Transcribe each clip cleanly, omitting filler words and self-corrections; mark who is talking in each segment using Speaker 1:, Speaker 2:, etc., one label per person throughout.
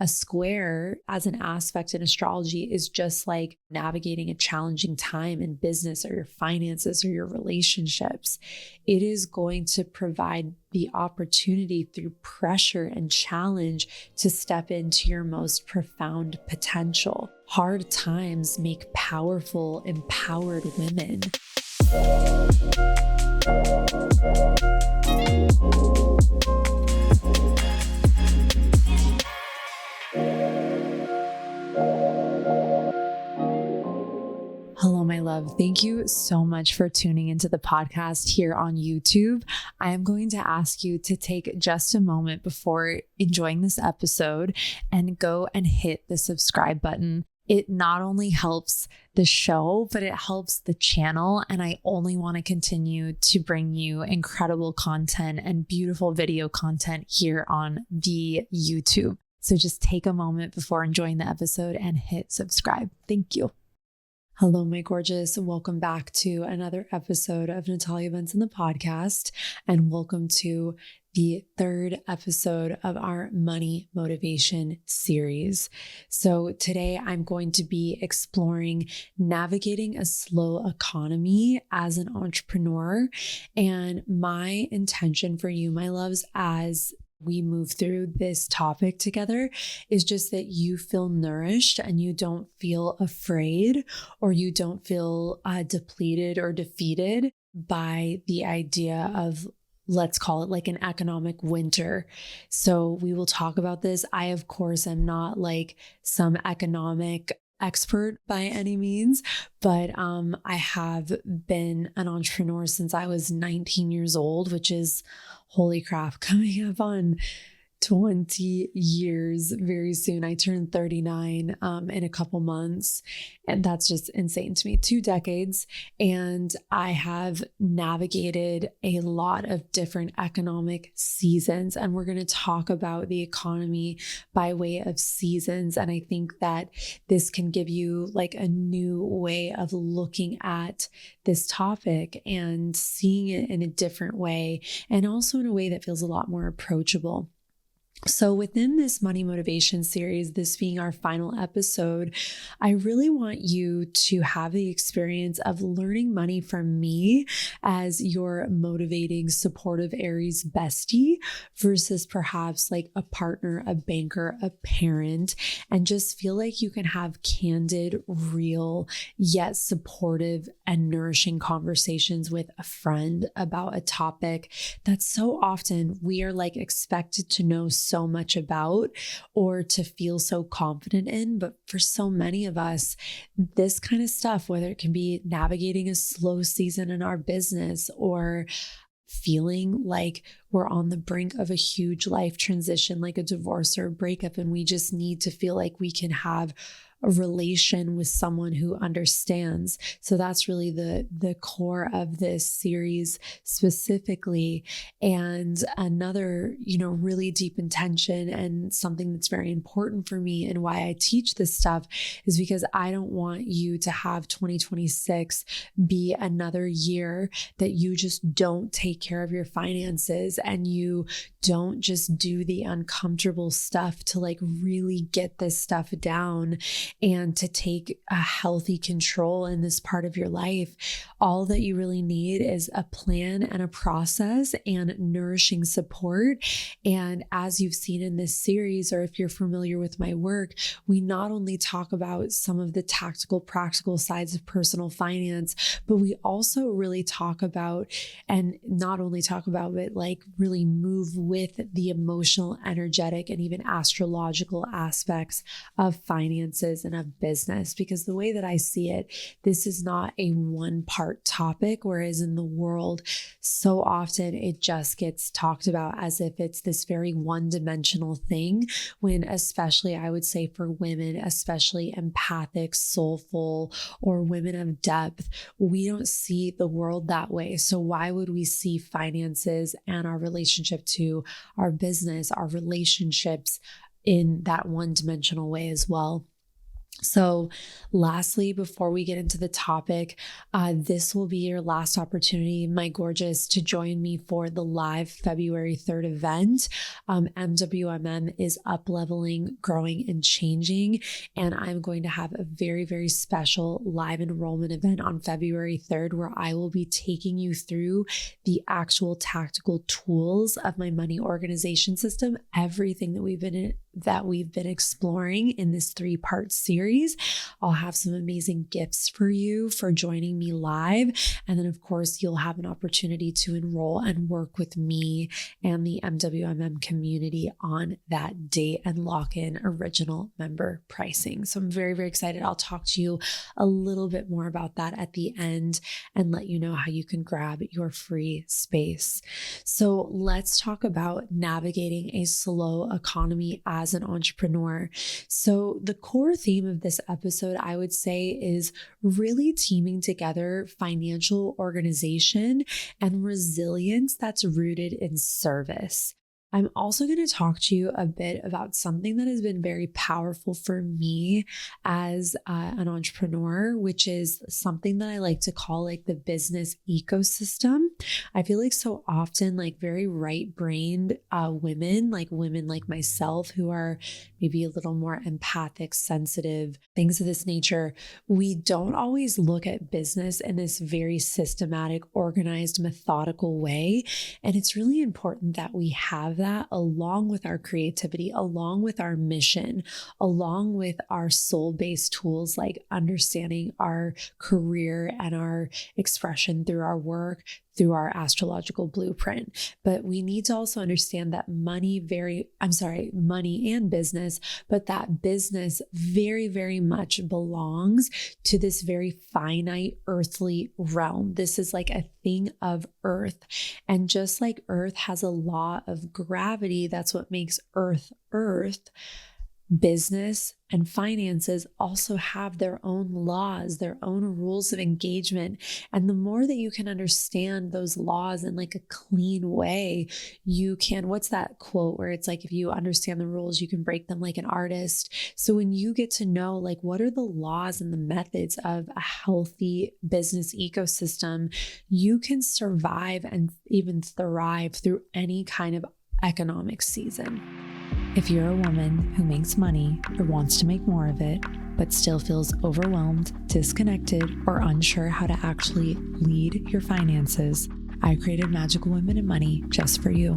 Speaker 1: A square as an aspect in astrology is just like navigating a challenging time in business or your finances or your relationships. It is going to provide the opportunity through pressure and challenge to step into your most profound potential. Hard times make powerful, empowered women. Hello, my love. Thank you so much for tuning into the podcast here on YouTube. I am going to ask you to take just a moment before enjoying this episode and go and hit the subscribe button. It not only helps the show, but it helps the channel. And I only want to continue to bring you incredible content and beautiful video content here on the YouTube. So just take a moment before enjoying the episode and hit subscribe. Thank you. Hello, my gorgeous. Welcome back to another episode of Natalia Benson, the podcast, and welcome to the third episode of our money motivation series. So today I'm going to be exploring navigating a slow economy as an entrepreneur. And my intention for you, my loves, as we move through this topic together is just that you feel nourished and you don't feel afraid or you don't feel depleted or defeated by the idea of, let's call it like an economic winter. So we will talk about this. I, of course, am not like some economic expert by any means, but I have been an entrepreneur since I was 19 years old, which is, holy crap, coming up on 20 years very soon. I turned 39 in a couple months, and that's just insane to me. 2 decades, and I have navigated a lot of different economic seasons, and we're going to talk about the economy by way of seasons. And I think that this can give you like a new way of looking at this topic and seeing it in a different way, and also in a way that feels a lot more approachable. So within this money motivation series, this being our final episode, I really want you to have the experience of learning money from me as your motivating, supportive Aries bestie versus perhaps like a partner, a banker, a parent, and just feel like you can have candid, real, yet supportive and nourishing conversations with a friend about a topic that so often we are like expected to know so much about or to feel so confident in. But for so many of us, this kind of stuff, whether it can be navigating a slow season in our business or feeling like we're on the brink of a huge life transition, like a divorce or a breakup, and we just need to feel like we can have a relation with someone who understands. So that's really the core of this series specifically. And another, really deep intention and something that's very important for me and why I teach this stuff is because I don't want you to have 2026 be another year that you just don't take care of your finances and you don't just do the uncomfortable stuff to like really get this stuff down and to take a healthy control in this part of your life. All that you really need is a plan and a process and nourishing support. And as you've seen in this series, or if you're familiar with my work, we not only talk about some of the tactical, practical sides of personal finance, but we also really talk about, and not only talk about, but like really move with the emotional, energetic, and even astrological aspects of finances and of business. Because the way that I see it, this is not a one part topic, whereas in the world, so often it just gets talked about as if it's this very one-dimensional thing, when especially I would say for women, especially empathic, soulful, or women of depth, we don't see the world that way. So why would we see finances and our relationship to our business, our relationships in that one-dimensional way as well? So lastly, before we get into the topic, this will be your last opportunity, my gorgeous, to join me for the live February 3rd event. MWMM is up leveling, growing, and changing. And I'm going to have a very, very special live enrollment event on February 3rd, where I will be taking you through the actual tactical tools of my money organization system, everything that we've been exploring in this 3-part series. I'll have some amazing gifts for you for joining me live. And then, of course, you'll have an opportunity to enroll and work with me and the MWMM community on that date and lock in original member pricing. So I'm very, very excited. I'll talk to you a little bit more about that at the end and let you know how you can grab your free space. So let's talk about navigating a slow economy as an entrepreneur. So the core theme of this episode, I would say, is really teaming together financial organization and resilience that's rooted in service. I'm also going to talk to you a bit about something that has been very powerful for me as an entrepreneur, which is something that I like to call like the business ecosystem. I feel like so often, like very right-brained women like myself, who are maybe a little more empathic, sensitive, things of this nature, we don't always look at business in this very systematic, organized, methodical way. And it's really important that we have that along with our creativity, along with our mission, along with our soul-based tools like understanding our career and our expression through our work, through our astrological blueprint. But we need to also understand that money and business, but that business very, very much belongs to this very finite earthly realm. This is like a thing of earth. And just like earth has a law of gravity, that's what makes earth earth. Business and finances also have their own laws, their own rules of engagement. And the more that you can understand those laws in like a clean way, you can, what's that quote where it's like, if you understand the rules, you can break them like an artist. So when you get to know like what are the laws and the methods of a healthy business ecosystem, you can survive and even thrive through any kind of economic season. If you're a woman who makes money or wants to make more of it, but still feels overwhelmed, disconnected, or unsure how to actually lead your finances, I created Magical Women in Money just for you.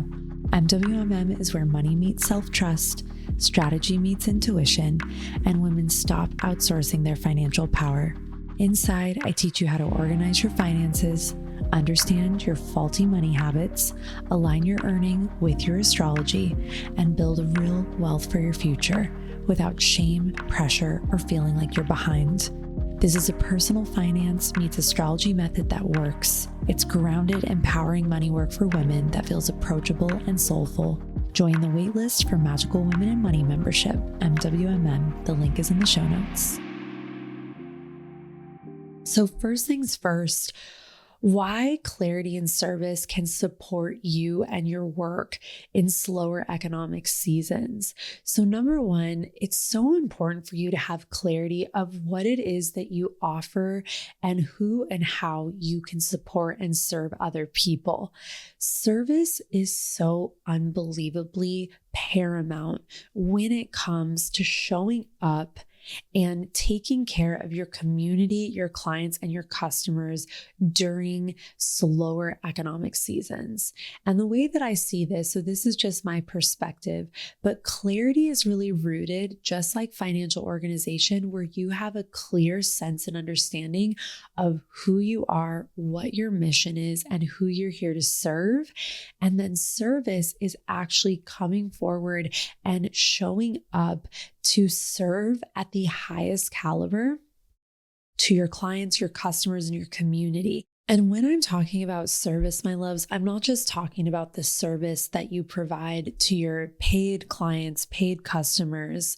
Speaker 1: MWMM is where money meets self-trust, strategy meets intuition, and women stop outsourcing their financial power. Inside, I teach you how to organize your finances, understand your faulty money habits, align your earning with your astrology, and build a real wealth for your future without shame, pressure, or feeling like you're behind. This is a personal finance meets astrology method that works. It's grounded, empowering money work for women that feels approachable and soulful. Join the waitlist for Magical Women in Money membership, MWMM. The link is in the show notes. So first things first, why clarity and service can support you and your work in slower economic seasons. So number one, it's so important for you to have clarity of what it is that you offer and who and how you can support and serve other people. Service is so unbelievably paramount when it comes to showing up and taking care of your community, your clients, and your customers during slower economic seasons. And the way that I see this, so this is just my perspective, but clarity is really rooted, just like financial organization, where you have a clear sense and understanding of who you are, what your mission is, and who you're here to serve. And then service is actually coming forward and showing up to serve at the highest caliber to your clients, your customers, and your community. And when I'm talking about service, my loves, I'm not just talking about the service that you provide to your paid clients, paid customers.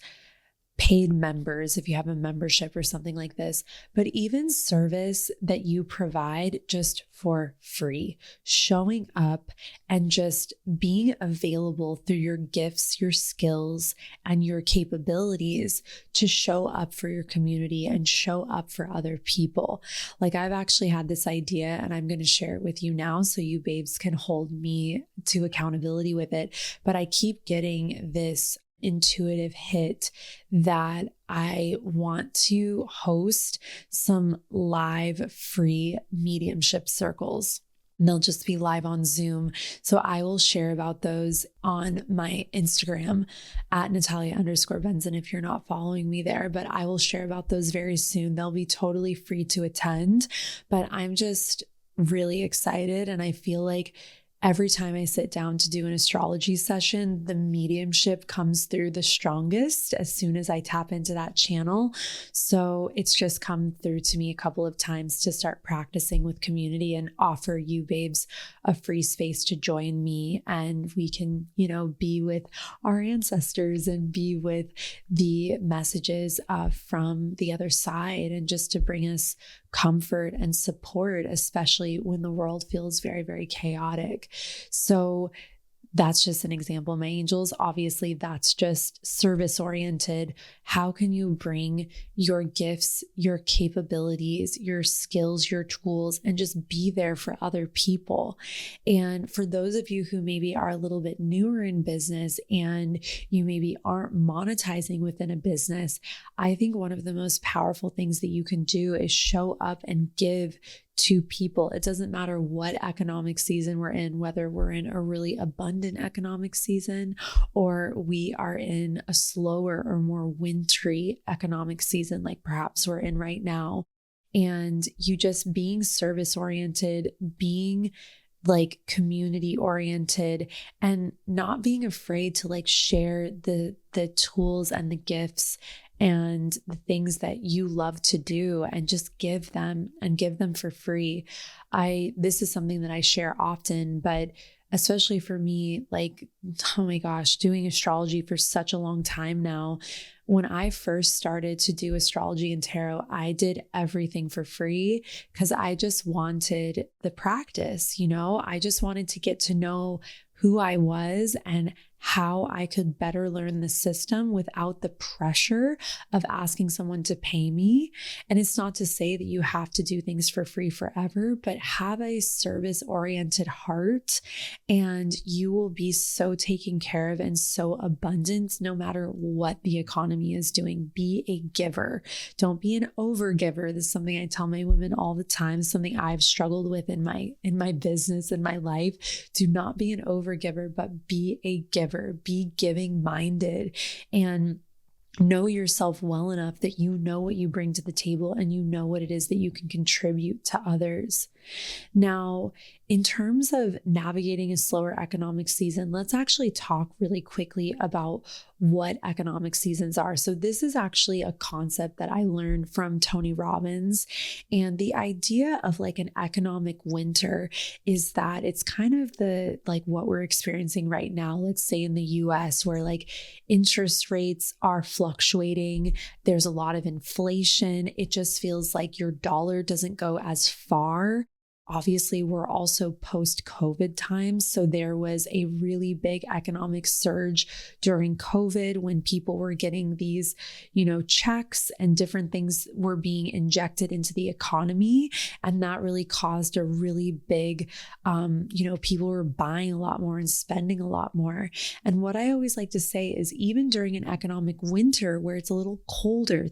Speaker 1: paid members, if you have a membership or something like this, but even service that you provide just for free, showing up and just being available through your gifts, your skills, and your capabilities to show up for your community and show up for other people. Like, I've actually had this idea and I'm going to share it with you now so you babes can hold me to accountability with it. But I keep getting this intuitive hit that I want to host some live free mediumship circles. And they'll just be live on Zoom. So I will share about those on my Instagram at Natalia_Benson if you're not following me there, but I will share about those very soon. They'll be totally free to attend, but I'm just really excited. And I feel like every time I sit down to do an astrology session, the mediumship comes through the strongest as soon as I tap into that channel. So it's just come through to me a couple of times to start practicing with community and offer you babes a free space to join me. And we can, be with our ancestors and be with the messages from the other side, and just to bring us comfort and support, especially when the world feels very, very chaotic. So that's just an example, my angels. Obviously, that's just service oriented. How can you bring your gifts, your capabilities, your skills, your tools, and just be there for other people? And for those of you who maybe are a little bit newer in business and you maybe aren't monetizing within a business, I think one of the most powerful things that you can do is show up and give to people. It doesn't matter what economic season we're in, whether we're in a really abundant economic season or we are in a slower or more wintry economic season, like perhaps we're in right now. And you just being service oriented, being like community oriented, and not being afraid to like share the tools and the gifts and the things that you love to do, and just give them for free. This is something that I share often, but especially for me, like, oh my gosh, doing astrology for such a long time now. When I first started to do astrology and tarot, I did everything for free because I just wanted the practice, I just wanted to get to know who I was and how I could better learn the system without the pressure of asking someone to pay me. And it's not to say that you have to do things for free forever, but have a service-oriented heart and you will be so taken care of and so abundant no matter what the economy is doing. Be a giver. Don't be an overgiver. This is something I tell my women all the time, something I've struggled with in my business, in my life. Do not be an overgiver, but be a giver. Be giving minded and know yourself well enough that you know what you bring to the table and you know what it is that you can contribute to others. Now, in terms of navigating a slower economic season, let's actually talk really quickly about what economic seasons are. So this is actually a concept that I learned from Tony Robbins. And the idea of like an economic winter is that it's kind of like what we're experiencing right now, let's say in the US, where like interest rates are fluctuating. There's a lot of inflation. It just feels like your dollar doesn't go as far. Obviously, we're also post-COVID times. So there was a really big economic surge during COVID when people were getting these, checks and different things were being injected into the economy. And that really caused a really big, people were buying a lot more and spending a lot more. And what I always like to say is even during an economic winter where it's a little colder,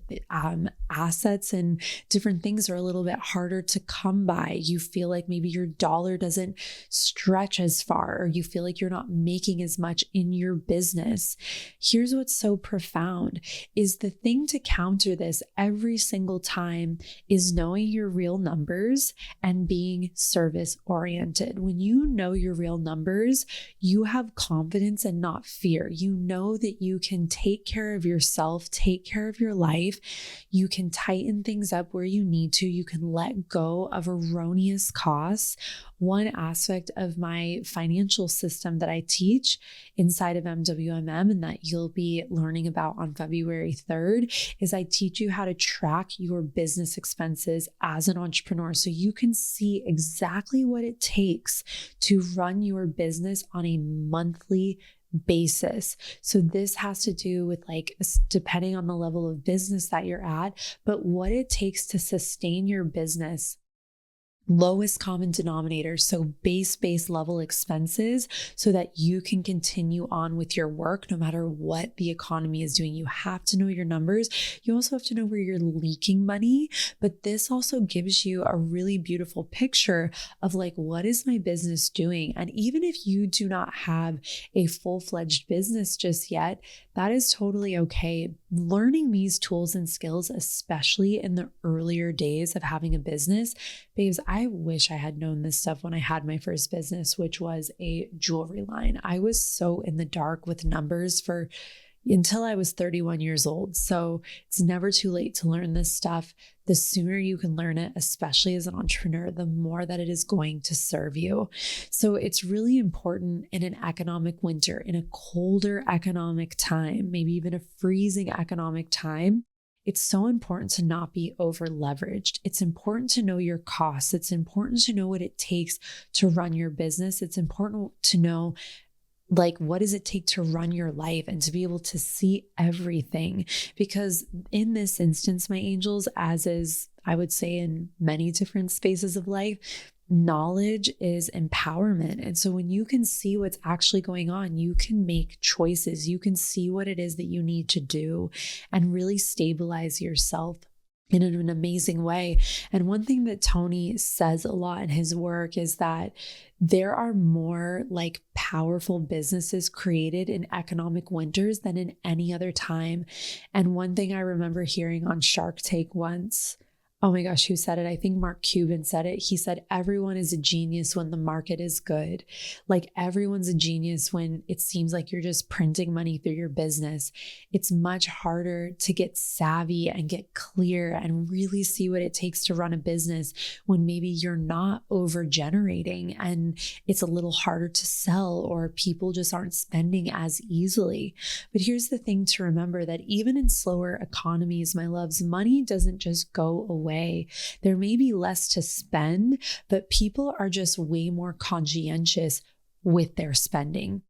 Speaker 1: assets and different things are a little bit harder to come by. You feel like maybe your dollar doesn't stretch as far, or you feel like you're not making as much in your business. Here's what's so profound is the thing to counter this every single time is knowing your real numbers and being service oriented. When you know your real numbers, you have confidence and not fear. You know that you can take care of yourself, take care of your life. You can tighten things up where you need to. You can let go of erroneous lowest costs. One aspect of my financial system that I teach inside of MWMM and that you'll be learning about on February 3rd is I teach you how to track your business expenses as an entrepreneur so you can see exactly what it takes to run your business on a monthly basis. So this has to do with like, depending on the level of business that you're at, but what it takes to sustain your business. Lowest common denominator, so base level expenses, so that you can continue on with your work no matter what the economy is doing. You have to know your numbers. You also have to know where you're leaking money, but this also gives you a really beautiful picture of like, what is my business doing? And even if you do not have a full-fledged business just yet, that is totally okay. Learning these tools and skills, especially in the earlier days of having a business, babes, I wish I had known this stuff when I had my first business, which was a jewelry line. I was so in the dark with numbers until I was 31 years old. So it's never too late to learn this stuff. The sooner you can learn it, especially as an entrepreneur, the more that it is going to serve you. So it's really important in an economic winter, in a colder economic time, maybe even a freezing economic time. It's so important to not be over leveraged. It's important to know your costs. It's important to know what it takes to run your business. It's important to know, like, what does it take to run your life and to be able to see everything? Because in this instance, my angels, as is, I would say, in many different spaces of life, knowledge is empowerment. And so when you can see what's actually going on, you can make choices. You can see what it is that you need to do and really stabilize yourself in an amazing way. And one thing that Tony says a lot in his work is that there are more like powerful businesses created in economic winters than in any other time. And one thing I remember hearing on Shark Tank once, oh my gosh, who said it? I think Mark Cuban said it. He said, everyone is a genius when the market is good. Like, everyone's a genius when it seems like you're just printing money through your business. It's much harder to get savvy and get clear and really see what it takes to run a business when maybe you're not over generating and it's a little harder to sell, or people just aren't spending as easily. But here's the thing to remember, that even in slower economies, my loves, money doesn't just go away. There may be less to spend, but people are just way more conscientious with their spending.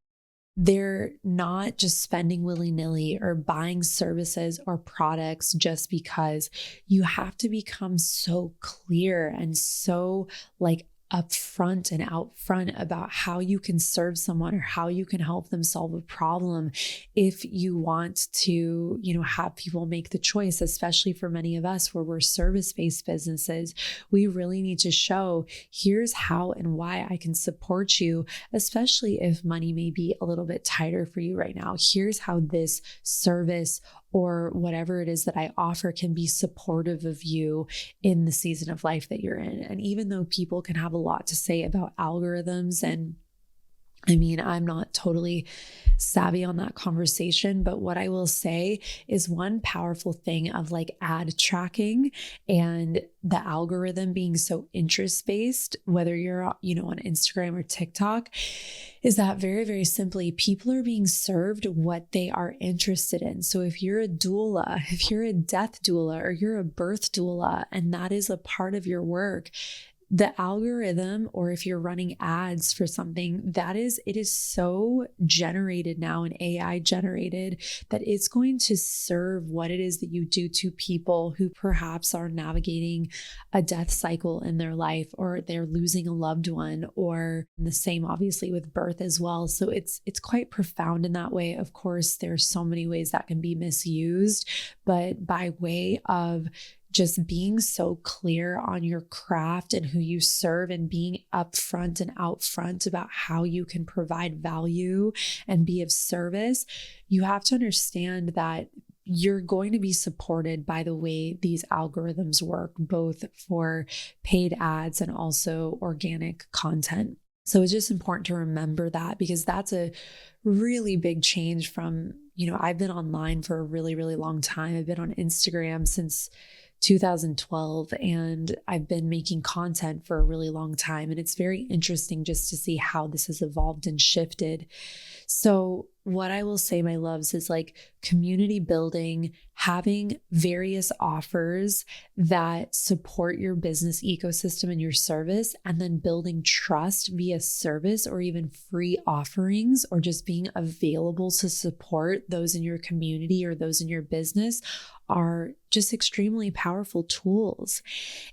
Speaker 1: They're not just spending willy-nilly or buying services or products just because. You have to become so clear and so like upfront and out front about how you can serve someone or how you can help them solve a problem if you want to, have people make the choice, especially for many of us where we're service-based businesses. We really need to show, here's how and why I can support you, especially if money may be a little bit tighter for you right now. Here's how this service or whatever it is that I offer can be supportive of you in the season of life that you're in. And even though people can have a lot to say about algorithms, and I mean, I'm not totally savvy on that conversation, but what I will say is one powerful thing of like ad tracking and the algorithm being so interest-based, whether you're, on Instagram or TikTok, is that very, very simply, people are being served what they are interested in. So if you're a doula, if you're a death doula, or you're a birth doula, and that is a part of your work, the algorithm, or if you're running ads for something, it is so generated now and AI generated that it's going to serve what it is that you do to people who perhaps are navigating a death cycle in their life, or they're losing a loved one, or the same obviously with birth as well. So it's quite profound in that way. Of course, there's so many ways that can be misused, but by way of just being so clear on your craft and who you serve, and being upfront and out front about how you can provide value and be of service, you have to understand that you're going to be supported by the way these algorithms work, both for paid ads and also organic content. So it's just important to remember that, because that's a really big change from, I've been online for a really, really long time. I've been on Instagram since 2012, and I've been making content for a really long time. And it's very interesting just to see how this has evolved and shifted. So what I will say, my loves, is like community building, having various offers that support your business ecosystem and your service, and then building trust via service or even free offerings, or just being available to support those in your community or those in your business, are just extremely powerful tools.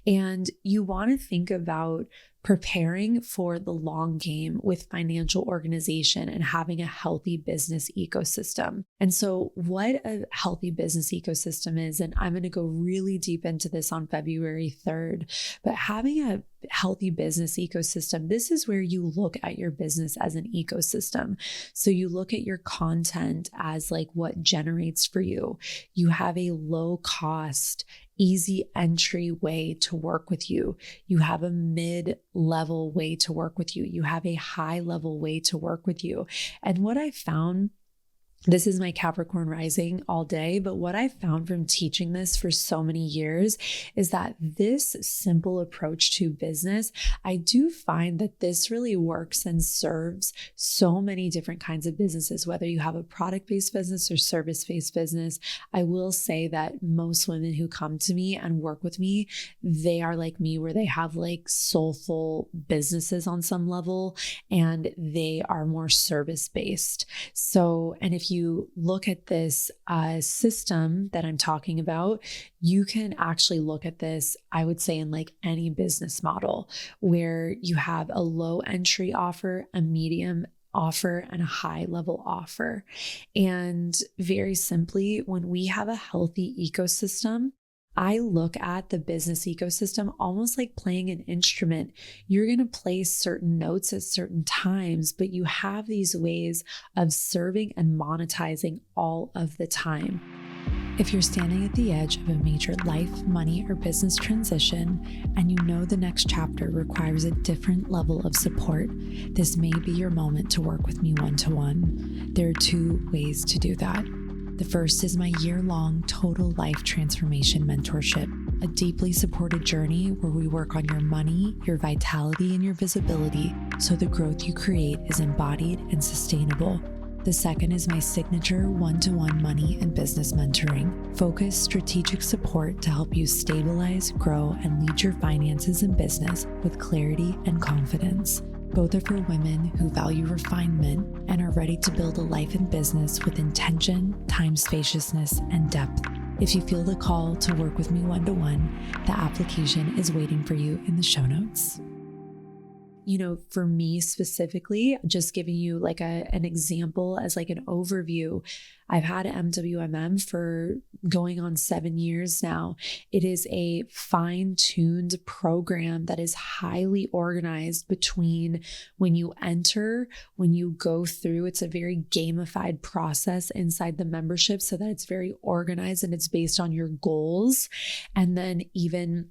Speaker 1: And you want to think about preparing for the long game with financial organization and having a healthy business ecosystem. And so what a healthy business ecosystem is, and I'm going to go really deep into this on February 3rd, but having a healthy business ecosystem, this is where you look at your business as an ecosystem. So you look at your content as like what generates for you. You have a low cost, easy entry way to work with you. You have a mid-level way to work with you. You have a high-level way to work with you. And what I found, this is my Capricorn rising all day, but what I found from teaching this for so many years is that this simple approach to business, I do find that this really works and serves so many different kinds of businesses, whether you have a product-based business or service-based business. I will say that most women who come to me and work with me, they are like me, where they have like soulful businesses on some level, and they are more service-based. So, and if you look at this system that I'm talking about, you can actually look at this, I would say, in like any business model where you have a low entry offer, a medium offer, and a high level offer. And very simply, when we have a healthy ecosystem, I look at the business ecosystem almost like playing an instrument. You're going to play certain notes at certain times, but you have these ways of serving and monetizing all of the time. If you're standing at the edge of a major life, money, or business transition, and you know the next chapter requires a different level of support, this may be your moment to work with me one-to-one. There are two ways to do that. The first is my year-long total life transformation mentorship, a deeply supported journey where we work on your money, your vitality, and your visibility so the growth you create is embodied and sustainable. The second is my signature one-to-one money and business mentoring, focused strategic support to help you stabilize, grow, and lead your finances and business with clarity and confidence. Both are for women who value refinement and are ready to build a life and business with intention, time spaciousness, and depth. If you feel the call to work with me one-to-one, the application is waiting for you in the show notes. You know, for me specifically, just giving you like an example as like an overview, I've had MWMM for going on 7 years now. It is a fine-tuned program that is highly organized between when you enter, when you go through. It's a very gamified process inside the membership so that it's very organized and it's based on your goals. And then even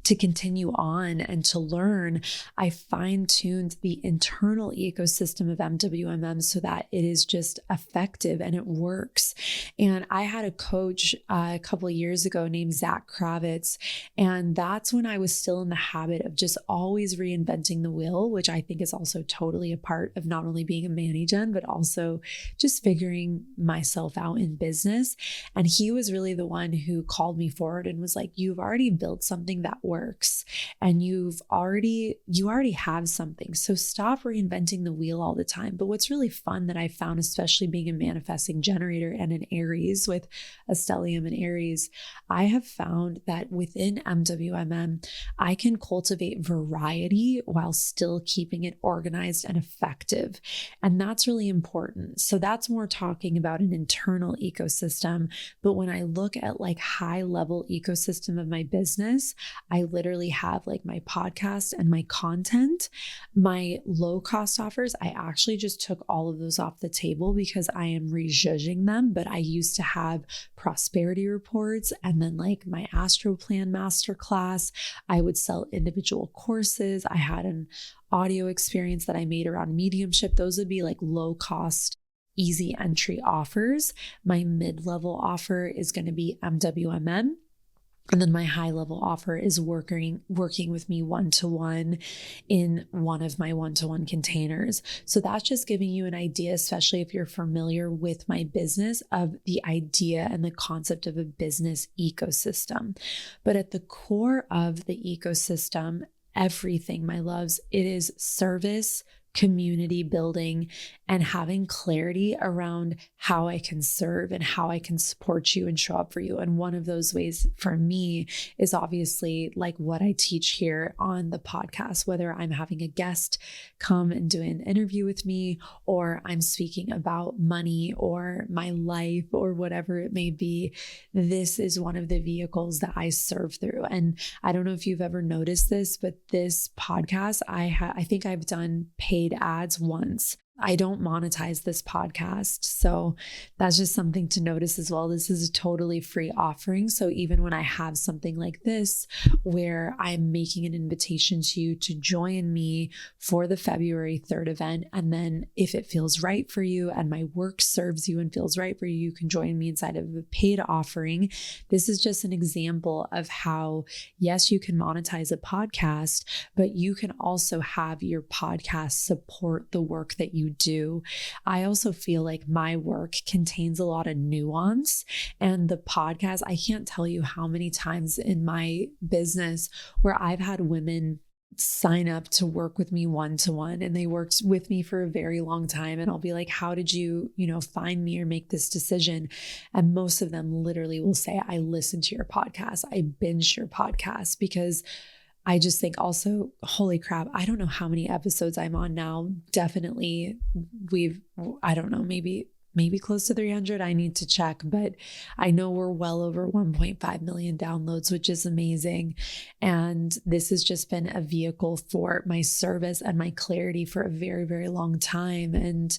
Speaker 1: to continue on and to learn, I fine-tuned the internal ecosystem of MWMM so that it is just effective and it works. And I had a coach a couple of years ago named Zach Kravitz, and that's when I was still in the habit of just always reinventing the wheel, which I think is also totally a part of not only being a manny-gen, but also just figuring myself out in business. And he was really the one who called me forward and was like, you've already built something that works and you already have something. So stop reinventing the wheel all the time. But what's really fun that I found, especially being a manifesting generator and an Aries with a stellium in Aries, I have found that within MWMM, I can cultivate variety while still keeping it organized and effective. And that's really important. So that's more talking about an internal ecosystem. But when I look at like high level ecosystem of my business, I literally have like my podcast and my content. My low cost offers, I actually just took all of those off the table because I am rejudging them. But I used to have prosperity reports and then like my Astro Plan masterclass. I would sell individual courses. I had an audio experience that I made around mediumship. Those would be like low cost, easy entry offers. My mid-level offer is going to be MWMM. And then my high level offer is working with me one-to-one in one of my one-to-one containers. So that's just giving you an idea, especially if you're familiar with my business, of the idea and the concept of a business ecosystem. But at the core of the ecosystem, everything, my loves, it is service, community building, and having clarity around how I can serve and how I can support you and show up for you. And one of those ways for me is obviously like what I teach here on the podcast, whether I'm having a guest come and do an interview with me, or I'm speaking about money or my life or whatever it may be. This is one of the vehicles that I serve through. And I don't know if you've ever noticed this, but this podcast, I think I've done paid ads once. I don't monetize this podcast. So that's just something to notice as well. This is a totally free offering. So even when I have something like this, where I'm making an invitation to you to join me for the February 3rd event, and then if it feels right for you and my work serves you and feels right for you, you can join me inside of a paid offering. This is just an example of how, yes, you can monetize a podcast, but you can also have your podcast support the work that you do. I also feel like my work contains a lot of nuance, and the podcast, I can't tell you how many times in my business where I've had women sign up to work with me one-to-one, and they worked with me for a very long time. And I'll be like, how did you, find me or make this decision? And most of them literally will say, I listened to your podcast. I binged your podcast, because I just think also, holy crap, I don't know how many episodes I'm on now. Definitely I don't know, maybe close to 300. I need to check, but I know we're well over 1.5 million downloads, which is amazing. And this has just been a vehicle for my service and my clarity for a very, very long time. And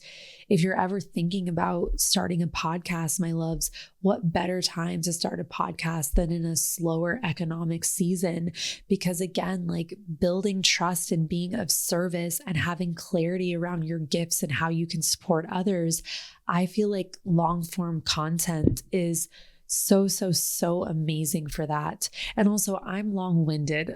Speaker 1: if you're ever thinking about starting a podcast, my loves, what better time to start a podcast than in a slower economic season? Because again, like building trust and being of service and having clarity around your gifts and how you can support others, I feel like long form content is so amazing for that. And also I'm long-winded.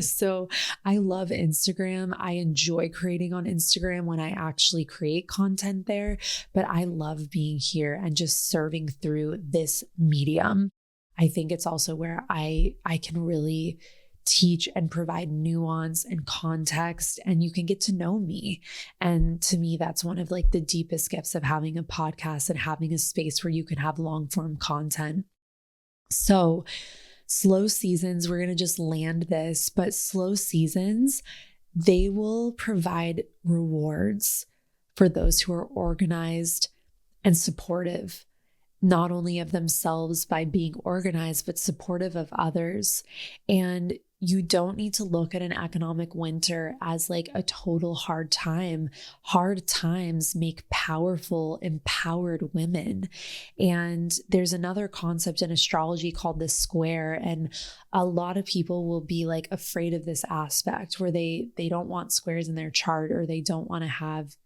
Speaker 1: So I love Instagram. I enjoy creating on Instagram when I actually create content there, but I love being here and just serving through this medium. I think it's also where I can really teach and provide nuance and context, and you can get to know me. And to me, that's one of like the deepest gifts of having a podcast and having a space where you can have long form content. So slow seasons, we're going to just land this, but slow seasons, they will provide rewards for those who are organized and supportive, not only of themselves by being organized, but supportive of others. And you don't need to look at an economic winter as like a total hard time. Hard times make powerful, empowered women. And there's another concept in astrology called the square. And a lot of people will be like afraid of this aspect where they don't want squares in their chart, or they don't want to have,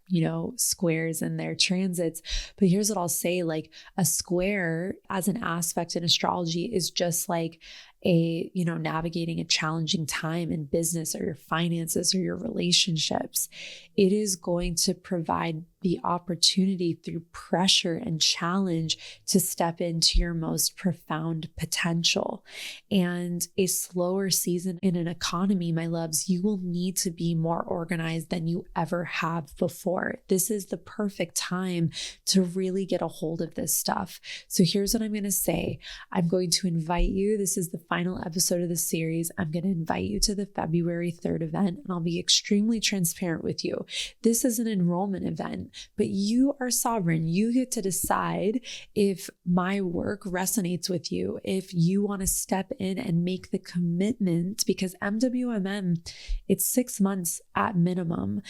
Speaker 1: squares in their transits. But here's what I'll say, like a square as an aspect in astrology is just like navigating a challenging time in business or your finances or your relationships. It is going to provide the opportunity through pressure and challenge to step into your most profound potential. And a slower season in an economy, my loves, you will need to be more organized than you ever have before. This is the perfect time to really get a hold of this stuff. So here's what I'm going to say. I'm going to invite you. This is the final episode of the series. I'm going to invite you to the February 3rd event, and I'll be extremely transparent with you. This is an enrollment event, but you are sovereign. You get to decide if my work resonates with you, if you want to step in and make the commitment, because MWMM, it's 6 months at minimum.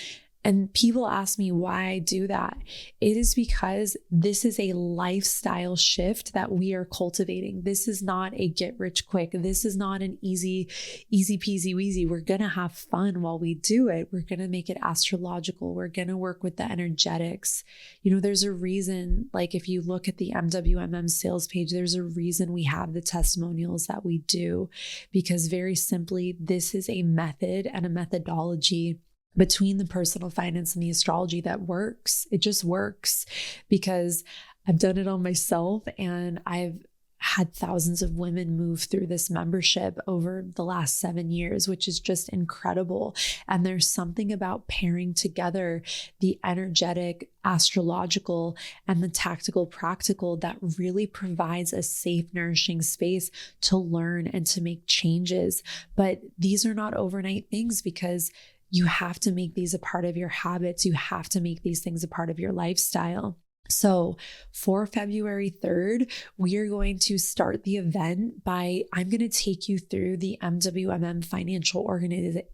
Speaker 1: And people ask me why I do that. It is because this is a lifestyle shift that we are cultivating. This is not a get rich quick. This is not an easy peasy wheezy. We're going to have fun while we do it. We're going to make it astrological. We're going to work with the energetics. There's a reason, like if you look at the MWMM sales page, there's a reason we have the testimonials that we do, because very simply, this is a method and a methodology between the personal finance and the astrology that works. It just works because I've done it on myself, and I've had thousands of women move through this membership over the last 7 years, which is just incredible. And there's something about pairing together the energetic, astrological, and the tactical, practical that really provides a safe, nourishing space to learn and to make changes. But these are not overnight things, because you have to make these a part of your habits. You have to make these things a part of your lifestyle. So for February 3rd, we are going to start the event I'm going to take you through the MWMM financial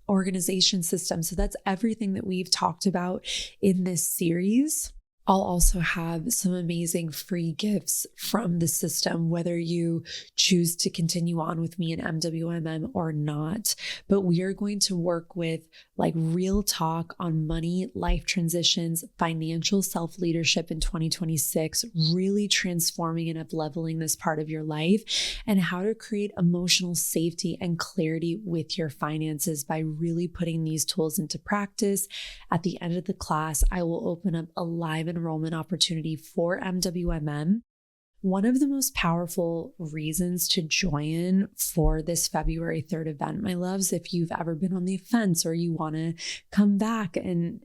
Speaker 1: organization system. So that's everything that we've talked about in this series. I'll also have some amazing free gifts from the system, whether you choose to continue on with me in MWMM or not. But we are going to work with real talk on money, life transitions, financial self-leadership in 2026, really transforming and up-leveling this part of your life, and how to create emotional safety and clarity with your finances by really putting these tools into practice. At the end of the class, I will open up a live enrollment opportunity for MWMM. One of the most powerful reasons to join for this February 3rd event, my loves, if you've ever been on the fence or you want to come back and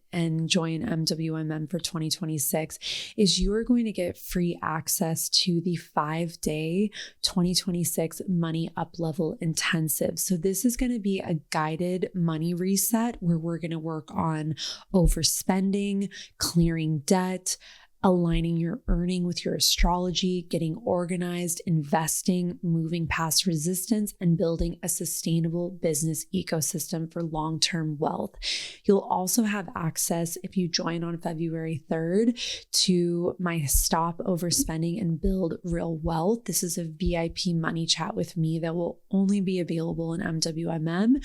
Speaker 1: join MWMM for 2026, is you are going to get free access to the 5-day 2026 Money Up Level Intensive. So this is going to be a guided money reset where we're going to work on overspending, clearing debt, aligning your earning with your astrology, getting organized, investing, moving past resistance, and building a sustainable business ecosystem for long-term wealth. You'll also have access, if you join on February 3rd, to my Stop Overspending and Build Real Wealth. This is a VIP money chat with me that will only be available in MWMM.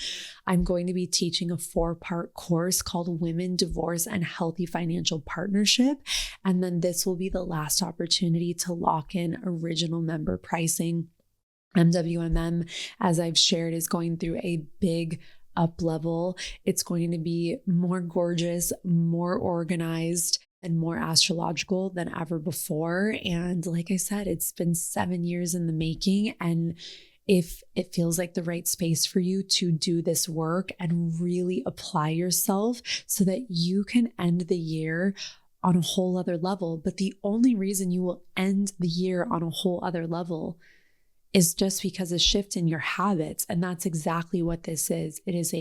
Speaker 1: I'm going to be teaching a 4-part course called Women, Divorce, and Healthy Financial Partnership. And then this will be the last opportunity to lock in original member pricing. MWMM, as I've shared, is going through a big up level. It's going to be more gorgeous, more organized, and more astrological than ever before. And like I said, it's been 7 years in the making. And if it feels like the right space for you to do this work and really apply yourself so that you can end the year on a whole other level. But the only reason you will end the year on a whole other level is just because of a shift in your habits. And that's exactly what this is. It is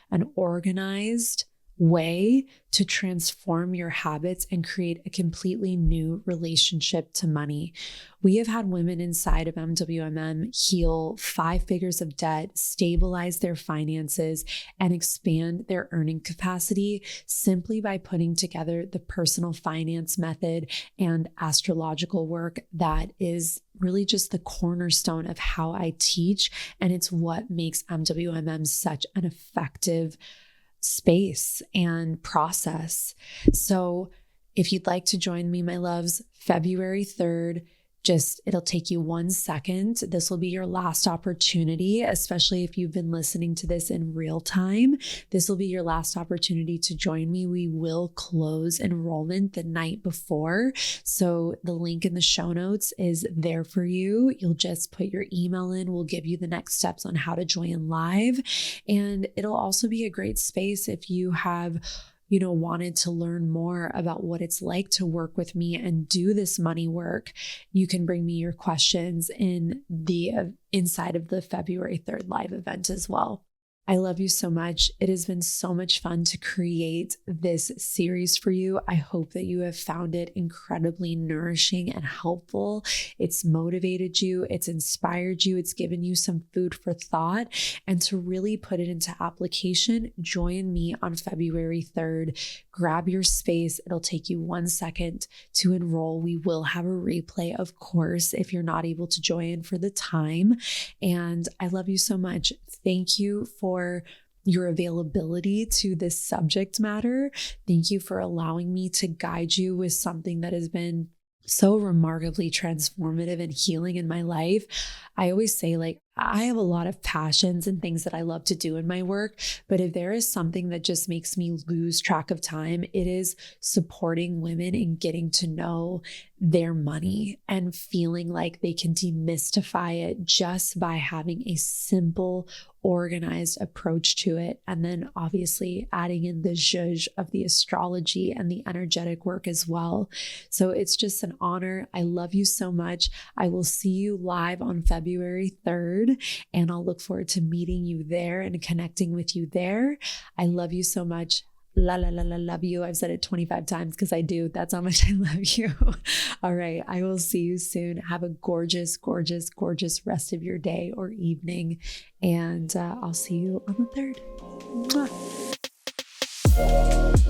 Speaker 1: an organized way to transform your habits and create a completely new relationship to money. We have had women inside of MWMM heal 5 figures of debt, stabilize their finances, and expand their earning capacity simply by putting together the personal finance method and astrological work that is really just the cornerstone of how I teach. And it's what makes MWMM such an effective space and process. So if you'd like to join me, my loves, February 3rd, it'll take you 1 second. This will be your last opportunity, especially if you've been listening to this in real time. This will be your last opportunity to join me. We will close enrollment the night before. So the link in the show notes is there for you. You'll just put your email in. We'll give you the next steps on how to join live. And it'll also be a great space if you have wanted to learn more about what it's like to work with me and do this money work. You can bring me your questions in the inside of the February 3rd live event as well. I love you so much. It has been so much fun to create this series for you. I hope that you have found it incredibly nourishing and helpful. It's motivated you, it's inspired you, it's given you some food for thought. And to really put it into application, join me on February 3rd. Grab your space. It'll take you 1 second to enroll. We will have a replay, of course, if you're not able to join for the time. And I love you so much. Thank you for your availability to this subject matter. Thank you for allowing me to guide you with something that has been so remarkably transformative and healing in my life. I always say, like, I have a lot of passions and things that I love to do in my work, but if there is something that just makes me lose track of time, it is supporting women in getting to know their money and feeling like they can demystify it just by having a simple, organized approach to it. And then obviously adding in the zhuzh of the astrology and the energetic work as well. So it's just an honor. I love you so much. I will see you live on February 3rd, and I'll look forward to meeting you there and connecting with you there. I love you so much. Love you. I've said it 25 times because I do. That's how much I love you. All right. I will see you soon. Have a gorgeous, gorgeous, gorgeous rest of your day or evening. And I'll see you on the 3rd. Mwah.